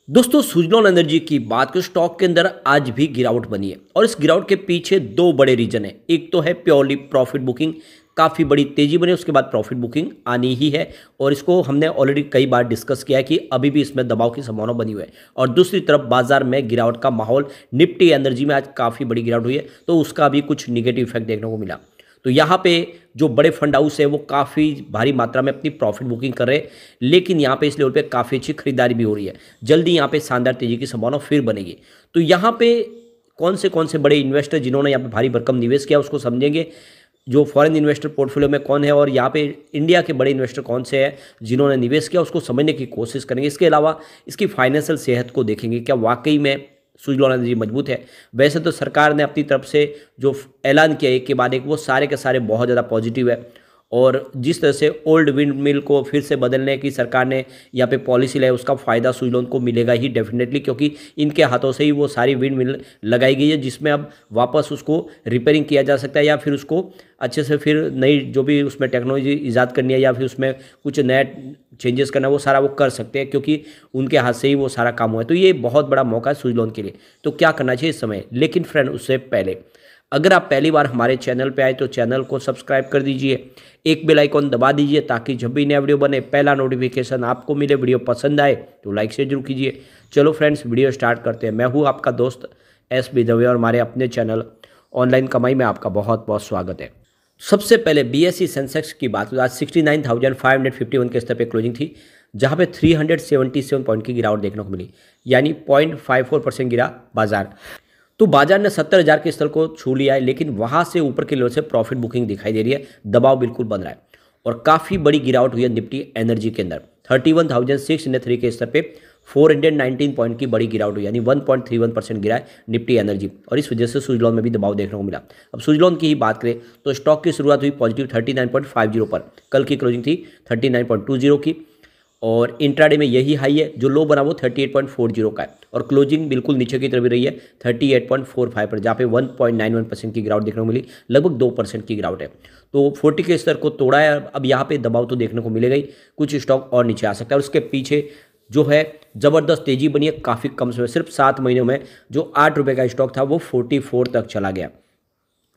दोस्तों सुजलॉन एनर्जी की बात करें स्टॉक के अंदर आज भी गिरावट बनी है और इस गिरावट के पीछे दो बड़े रीजन है। एक तो है प्योरली प्रॉफिट बुकिंग, काफ़ी बड़ी तेजी बनी, उसके बाद प्रॉफिट बुकिंग आनी ही है और इसको हमने ऑलरेडी कई बार डिस्कस किया है कि अभी भी इसमें दबाव की संभावना बनी हुई है। और दूसरी तरफ बाजार में गिरावट का माहौल, निफ्टी एनर्जी में आज काफ़ी बड़ी गिरावट हुई है तो उसका भी कुछ निगेटिव इफेक्ट देखने को मिला। तो यहाँ पे जो बड़े फंड हाउस है वो काफ़ी भारी मात्रा में अपनी प्रॉफिट बुकिंग कर रहे हैं, लेकिन यहाँ पे इस लेवल पे काफ़ी अच्छी खरीदारी भी हो रही है। जल्दी यहाँ पे शानदार तेजी की संभावना फिर बनेगी। तो यहाँ पे कौन से बड़े इन्वेस्टर जिन्होंने यहाँ पे भारी भरकम निवेश किया उसको समझेंगे। जो फॉरेन इन्वेस्टर पोर्टफोलियो में कौन है और यहाँ पे इंडिया के बड़े इन्वेस्टर कौन से हैं जिन्होंने निवेश किया उसको समझने की कोशिश करेंगे। इसके अलावा इसकी फाइनेंशियल सेहत को देखेंगे, क्या वाकई में सुजलॉन एनर्जी मजबूत है। वैसे तो सरकार ने अपनी तरफ से जो ऐलान किया एक के बाद एक वो सारे के सारे बहुत ज़्यादा पॉजिटिव है और जिस तरह से ओल्ड विंड मिल को फिर से बदलने की सरकार ने यहाँ पे पॉलिसी लाई उसका फ़ायदा सुजलॉन को मिलेगा ही डेफिनेटली, क्योंकि इनके हाथों से ही वो सारी विंड मिल लगाई गई है जिसमें अब वापस उसको रिपेयरिंग किया जा सकता है या फिर उसको अच्छे से फिर नई जो भी उसमें टेक्नोलॉजी ईजाद करनी है या फिर उसमें कुछ नया चेंजेस करना है वो सारा वो कर सकते हैं, क्योंकि उनके हाथ से ही वो सारा काम हुआ है। तो ये बहुत बड़ा मौका है सुजलॉन के लिए। तो क्या करना चाहिए इस समय, लेकिन फ्रेंड उससे पहले अगर आप पहली बार हमारे चैनल पे आए तो चैनल को सब्सक्राइब कर दीजिए, एक बेल आइकॉन दबा दीजिए ताकि जब भी नया वीडियो बने पहला नोटिफिकेशन आपको मिले। वीडियो पसंद आए तो लाइक शेयर जरूर कीजिए। चलो फ्रेंड्स वीडियो स्टार्ट करते हैं। मैं हूँ आपका दोस्त एस.बी. दवे और हमारे अपने चैनल ऑनलाइन कमाई में आपका बहुत बहुत स्वागत है। सबसे पहले बीएसई सेंसेक्स की बात आज 69,551 के स्तर पर क्लोजिंग थी, जहाँ पे 377 पॉइंट की गिरावट देखने को मिली, यानी 0.54% गिरा बाजार। तो बाजार ने 70,000 के स्तर को छू लिया है, लेकिन वहाँ से ऊपर के लेवल से प्रॉफिट बुकिंग दिखाई दे रही है, दबाव बिल्कुल बन रहा है और काफ़ी बड़ी गिरावट हुई है निफ्टी एनर्जी के अंदर। 31,603 के स्तर पे 419 पॉइंट की बड़ी गिरावट हुई, यानी 1.31% गिरा है निफ्टी एनर्जी और इस वजह से सुजलॉन में भी दबाव देखने को मिला। अब सुजलॉन की ही बात करें तो स्टॉक की शुरुआत हुई पॉजिटिव 39.50 पर, कल की क्लोजिंग थी 39.20 की और इंट्राडे में यही हाई है। जो लो बना वो 38.40 का है और क्लोजिंग बिल्कुल नीचे की तरफ रही है 38.45 पर, जहाँ पे 1.91% की गिरावट देखने को मिली, लगभग 2% की गिरावट है। तो 40 के स्तर को तोड़ा है। अब यहाँ पे दबाव तो देखने को मिलेगा ही, कुछ स्टॉक और नीचे आ सकता है और उसके पीछे जो है ज़बरदस्त तेजी बनी है काफ़ी कम समय, सिर्फ 7 महीनों में जो 8 रुपये का स्टॉक था वो 44 तक चला गया।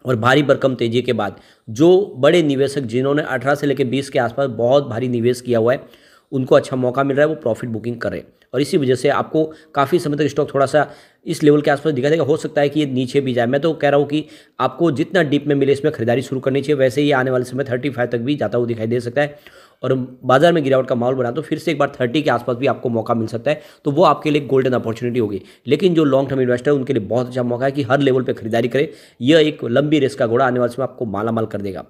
और भारी भरकम तेजी के बाद जो बड़े निवेशक जिन्होंने 18 से लेकर 20 के आसपास बहुत भारी निवेश किया हुआ है उनको अच्छा मौका मिल रहा है, वो प्रॉफिट बुकिंग कर रहे हैं और इसी वजह से आपको काफ़ी समय तक स्टॉक थोड़ा सा इस लेवल के आसपास दिखाई देगा। हो सकता है कि ये नीचे भी जाए। मैं तो कह रहा हूँ कि आपको जितना डीप में मिले इसमें खरीदारी शुरू करनी चाहिए। वैसे ही आने वाले समय 35 तक भी जाता हुआ दिखाई दे सकता है और बाजार में गिरावट का माहौल बना तो फिर से एक बार 30 के आसपास भी आपको मौका मिल सकता है, तो वो आपके लिए गोल्डन अपॉर्चुनिटी होगी। लेकिन जो लॉन्ग टर्म इन्वेस्टर उनके लिए बहुत अच्छा मौका है कि हर लेवल पर खरीदारी करें। यह एक लंबी रेस का घोड़ा आने वाले समय आपको मालामाल कर देगा।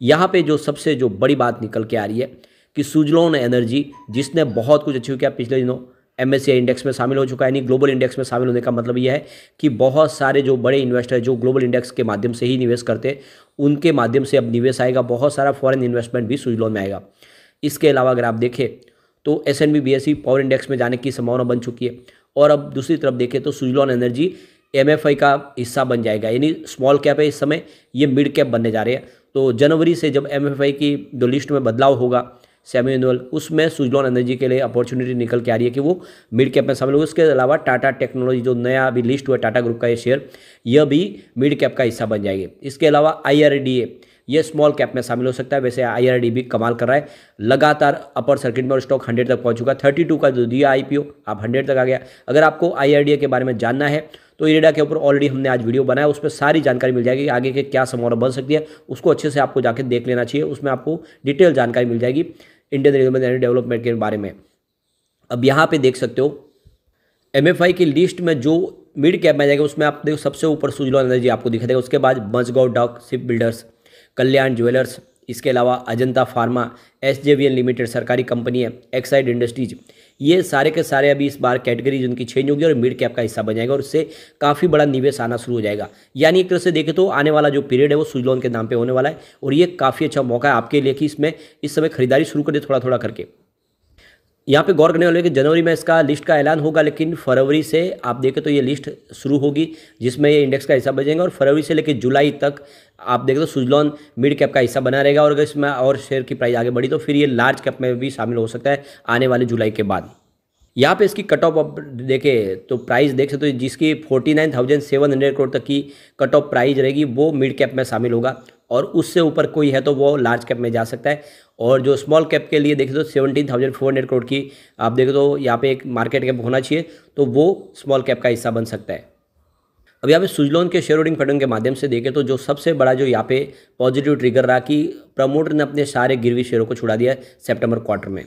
यहाँ पे जो सबसे जो बड़ी बात निकल के आ रही है कि सुजलॉन एनर्जी जिसने बहुत कुछ अचीव किया पिछले दिनों, MSCI इंडेक्स में शामिल हो चुका है। यानी ग्लोबल इंडेक्स में शामिल होने का मतलब यह है कि बहुत सारे जो बड़े इन्वेस्टर जो ग्लोबल इंडेक्स के माध्यम से ही निवेश करते हैं उनके माध्यम से अब निवेश आएगा, बहुत सारा फॉरेन इन्वेस्टमेंट भी सुजलॉन में आएगा। इसके अलावा अगर आप देखें तो S&P BSE पावर इंडेक्स में जाने की संभावना बन चुकी है और अब दूसरी तरफ देखें तो सुजलॉन एनर्जी MFI का हिस्सा बन जाएगा, यानी स्मॉल कैप है इस समय, ये मिड कैप बनने जा रहे हैं। तो जनवरी से जब MFI की जो लिस्ट में बदलाव होगा सेमी एनुअल, उसमें सुजलॉन एनर्जी के लिए अपॉर्चुनिटी निकल के आ रही है कि वो मिड कैप में शामिल होगा। उसके अलावा टाटा टेक्नोलॉजी जो नया अभी लिस्ट हुआ टाटा ग्रुप का ये शेयर, यह भी मिड कैप का हिस्सा बन जाएगी। इसके अलावा IRDA ये स्मॉल कैप में शामिल हो सकता है। वैसे IRD भी कमाल कर रहा है, लगातार अपर सर्किट में और स्टॉक 100 तक पहुंच चुका है। 32 का जो दिया IPO आप 100 तक आ गया। अगर आपको IRDA के बारे में जानना है तो इरेडा के ऊपर ऑलरेडी हमने आज वीडियो बनाया, उसमें सारी जानकारी मिल जाएगी। आगे के क्या संभावना बन सकती है उसको अच्छे से आपको जाके देख लेना चाहिए, उसमें आपको डिटेल जानकारी मिल जाएगी इंडियन रिन्यूएबल एनर्जी डेवलपमेंट के बारे में। अब यहाँ पे देख सकते हो MFI की लिस्ट में जो मिड कैप में जाएगा उसमें आप देखो सबसे ऊपर सुजलॉन एनर्जी आपको दिखाई देगा। उसके बाद मझगांव डॉक शिप बिल्डर्स, कल्याण ज्वेलर्स, इसके अलावा अजंता फार्मा, SJVN लिमिटेड सरकारी कंपनी है, एक्साइड इंडस्ट्रीज, ये सारे के सारे अभी इस बार कैटेगरी उनकी चेंज होगी और मिड कैप का हिस्सा बन जाएगा और उससे काफ़ी बड़ा निवेश आना शुरू हो जाएगा। यानी एक तरह से देखें तो आने वाला जो पीरियड है वो सुजलॉन के नाम पे होने वाला है और ये काफ़ी अच्छा मौका है आपके लिए कि इसमें इस समय खरीदारी शुरू कर दे थोड़ा थोड़ा करके। यहाँ पे गौर करने वाले कि जनवरी में इसका लिस्ट का ऐलान होगा, लेकिन फरवरी से आप देखें तो ये लिस्ट शुरू होगी जिसमें ये इंडेक्स का हिस्सा बन जाएगा और फरवरी से लेकर जुलाई तक आप देखें तो सुजलॉन मिड कैप का हिस्सा बना रहेगा और अगर इसमें और शेयर की प्राइस आगे बढ़ी तो फिर ये लार्ज कैप में भी शामिल हो सकता है आने वाले जुलाई के बाद। यहाँ पे इसकी कट ऑफ आप देखें तो प्राइस देख सकते हो, जिसकी 49,700 करोड़ तक की कट ऑफ प्राइस रहेगी वो मिड कैप में शामिल होगा, और उससे ऊपर कोई है तो वो लार्ज कैप में जा सकता है। और जो स्मॉल कैप के लिए देखें तो 17,400 करोड़ की आप देखें तो यहाँ पे एक मार्केट कैप होना चाहिए, तो वो स्मॉल कैप का हिस्सा बन सकता है। अब यहाँ पे सुजलॉन के शेयर होल्डिंग पैटर्न के माध्यम से देखें तो जो सबसे बड़ा जो यहाँ पे पॉजिटिव ट्रिगर रहा कि प्रमोटर ने अपने सारे गिरवी शेयरों को छुड़ा दिया है सितंबर क्वार्टर में।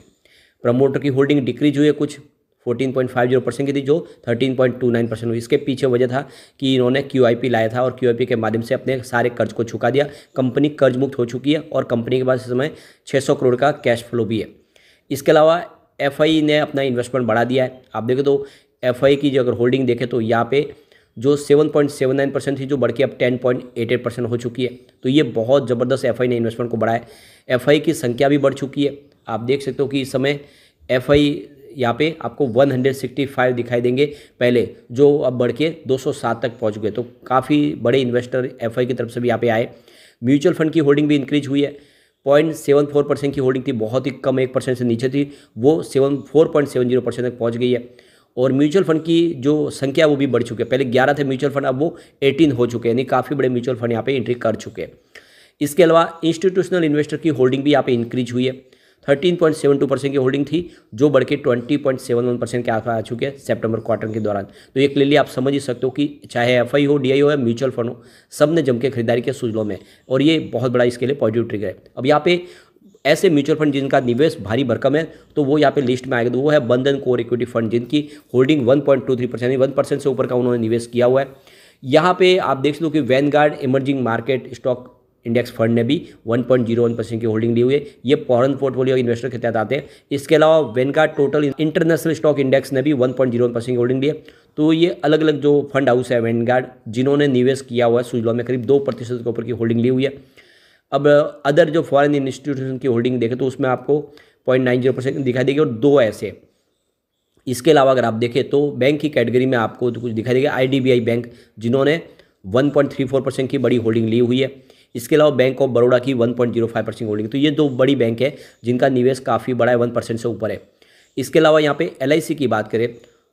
प्रमोटर की होल्डिंग डिक्रीज हुई है कुछ 14.50% की थी, जो 13.29% हुई। इसके पीछे वजह था कि इन्होंने QIP लाया था और QIP के माध्यम से अपने सारे कर्ज को चुका दिया। कंपनी कर्ज मुक्त हो चुकी है और कंपनी के पास इस समय 600 करोड़ का कैश फ्लो भी है। इसके अलावा FI ने अपना इन्वेस्टमेंट बढ़ा दिया है। आप देखें तो FI की जो अगर होल्डिंग देखें तो यहाँ पे जो 7.79% थी, जो बढ़ के अब 10.88% हो चुकी है। तो ये बहुत ज़बरदस्त FI ने इन्वेस्टमेंट को बढ़ाया है। FI की संख्या भी बढ़ चुकी है। आप देख सकते हो कि इस समय FI यहाँ पे आपको 165 दिखाई देंगे पहले, जो अब बढ़ के 207 तक पहुँच गए। तो काफ़ी बड़े इन्वेस्टर FI की तरफ से भी यहाँ पे आए। म्यूचुअल फंड की होल्डिंग भी इंक्रीज हुई है। 0.74% की होल्डिंग थी, बहुत ही कम, 1% से नीचे थी, वो 4.70% तक पहुँच गई है। और म्यूचुअल फंड की जो संख्या वो भी बढ़ चुकी है। पहले 11 थे म्यूचुअल फंड, अब वो 18 हो चुके हैं, यानी काफ़ी बड़े म्यूचुअल फंड यहाँ पे एंट्री कर चुके हैं। इसके अलावा इंस्टीट्यूशनल इन्वेस्टर की होल्डिंग भी यहाँ पे इंक्रीज हुई है। 13.72% की होल्डिंग थी, जो बढ़ के 20.71% के आसपास आ चुके हैं सितंबर क्वार्टर के दौरान। तो ये क्लियरली आप समझ ही सकते हो कि चाहे FI हो, DI हो या म्यूचुअल फंड हो, सब ने जम के खरीदारी किया सुजलॉन में, और ये बहुत बड़ा इसके लिए पॉजिटिव ट्रिगर है। अब यहाँ पे ऐसे म्यूचुअल फंड जिनका निवेश भारी भरकम है तो वो यहाँ पे लिस्ट में आएगा, तो वो है बंधन कोर इक्विटी फंड, जिनकी होल्डिंग 1.23% 1% से ऊपर का उन्होंने निवेश किया हुआ है। यहाँ पे आप देख लो कि Vanguard emerging market stock index fund ने भी 1.01% की होल्डिंग ली हुई है। ये फॉरेन पोर्टफोलियो इन्वेस्टर के तहत आते हैं। इसके अलावा Vanguard total international stock index ने भी 1.01% की होल्डिंग ली है। तो ये अलग अलग जो फंड हाउस है वैनगार्ड, जिन्होंने निवेश किया हुआ है सुजलॉन में, करीब 2% के ऊपर की होल्डिंग ली हुई है। अब अदर जो फॉरेन इंस्टीट्यूशन की होल्डिंग देखें तो उसमें आपको 0.90% दिखाई देगी, और 2 ऐसे। इसके अलावा अगर आप देखें तो बैंक की कैटेगरी में आपको तो कुछ दिखाई देगा, IDBI बैंक, जिन्होंने 1.34% की बड़ी होल्डिंग ली हुई है। इसके अलावा बैंक ऑफ बड़ौदा की 1.05% होल्डिंग। तो ये 2 बड़ी बैंक है जिनका निवेश काफ़ी बड़ा है, 1% से ऊपर है। इसके अलावा यहाँ पे LIC की बात करें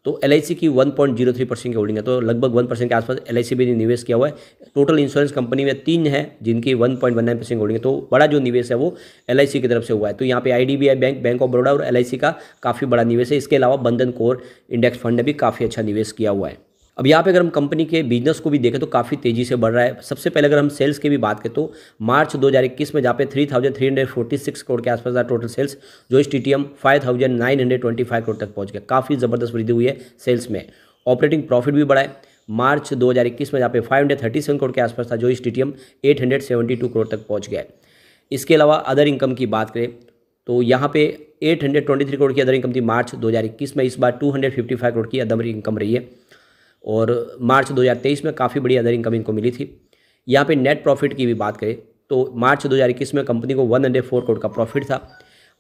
तो LIC की 1.03% की होल्डिंग है, तो लगभग 1% के आसपास LIC भी निवेश किया हुआ है। टोटल इंश्योरेंस कंपनी में 3 है जिनकी 1.19% होल्डिंग है, तो बड़ा जो निवेश है वो LIC की तरफ से हुआ है। तो यहाँ पे IDBI bank, bank of Baroda और LIC का काफ़ी बड़ा निवेश है। इसके अलावा बंधन कोर इंडेक्स फंड ने भी काफ़ी अच्छा निवेश किया हुआ है। अब यहाँ पे अगर हम कंपनी के बिजनेस को भी देखें तो काफ़ी तेज़ी से बढ़ रहा है। सबसे पहले अगर हम सेल्स की भी बात करें तो मार्च 2021 में जहाँ पे 3,346 करोड़ के आसपास था टोटल सेल्स, जो इस TTM 5,925 करोड़ तक पहुँच गया। काफ़ी ज़बरदस्त वृद्धि हुई है सेल्स में। ऑपरेटिंग प्रॉफिट भी बढ़ा है। मार्च 2021 में जहाँ पे 537 करोड़ के आसपास था, जो इस TTM 872 करोड़ तक पहुँच गया है। इसके अलावा अदर इनकम की बात करें तो यहाँ पे 823 करोड़ की अदर इनकम थी मार्च 2021 में, इस बार 255 करोड़ की अदर इनकम रही है। और मार्च 2023 में काफ़ी बड़ी अदर इनकम इनको मिली थी। यहाँ पे नेट प्रॉफिट की भी बात करें तो मार्च 2021 में कंपनी को 104 करोड़ का प्रॉफिट था।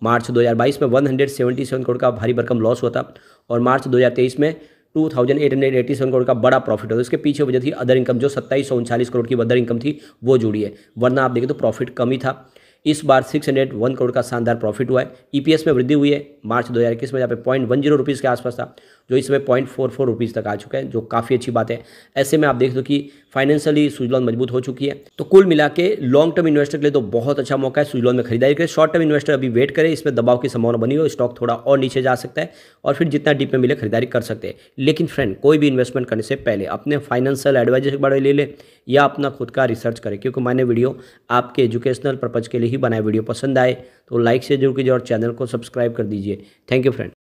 मार्च 2022 में 177 करोड़ का भारी भरकम लॉस हुआ था, और मार्च 2023 में 2,887 करोड़ का बड़ा प्रॉफिट होता है। इसके पीछे वजह थी अदर इनकम, जो 2739 करोड़ की अदर इनकम थी वो जुड़ी है, वरना आप देखें तो प्रॉफिट कम ही था। इस बार 601 करोड़ का शानदार प्रॉफिट हुआ है। EPS में वृद्धि हुई है। मार्च 2021 में यहाँ पे 0.10 रुपीज़ के आसपास था, जो इसमें 0.44 रुपीज़ तक आ चुका है, जो काफ़ी अच्छी बात है। ऐसे में आप देख दो कि फाइनेंशियली सुजलॉन मजबूत हो चुकी है। तो कुल मिला के लॉन्ग टर्म इन्वेस्टर के लिए तो बहुत अच्छा मौका है सुजलॉन में खरीदारी करें। शॉर्ट टर्म इन्वेस्टर अभी वेट करें, इसमें दबाव की संभावना बनी हो, स्टॉक थोड़ा और नीचे जा सकता है और फिर जितना डीप में मिले खरीदारी कर सकते हैं। लेकिन फ्रेंड, कोई भी इन्वेस्टमेंट करने से पहले अपने फाइनेंशियल एडवाइजर के बारे में ले ले या अपना खुद का रिसर्च करें, क्योंकि मैंने वीडियो आपके एजुकेशनल पर्पज़ के लिए ही बनाया। वीडियो पसंद आए तो लाइक से जरूर कीजिए और चैनल को सब्सक्राइब कर दीजिए। Thank you friend.